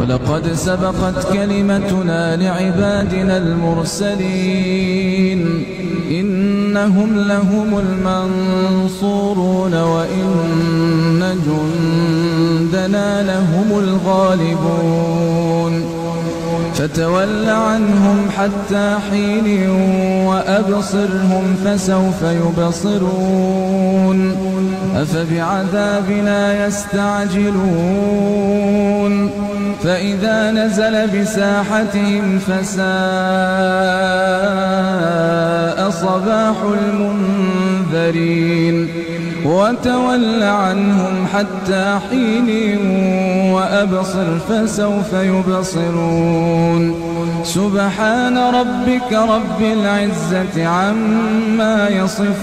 ولقد سبقت كلمتنا لعبادنا المرسلين إنهم لهم المنصورون وإن جندنا لهم الغالبون فتول عنهم حتى حين وأبصرهم فسوف يبصرون أفبعذابنا يستعجلون فإذا نزل بساحتهم فساء صباح المنذرين وتول عنهم حتى حين وأبصر فسوف يبصرون سبحان ربك رب العزة عما يصفون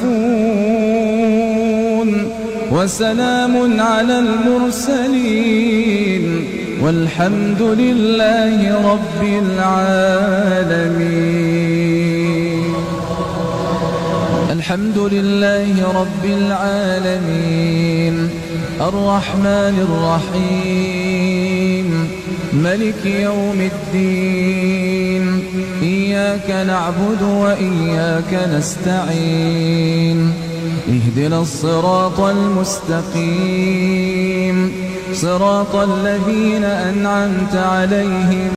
وسلام على المرسلين والحمد لله رب العالمين. الحمد لله رب العالمين الرحمن الرحيم ملك يوم الدين إياك نعبد وإياك نستعين اهدنا الصراط المستقيم صراط الذين أنعمت عليهم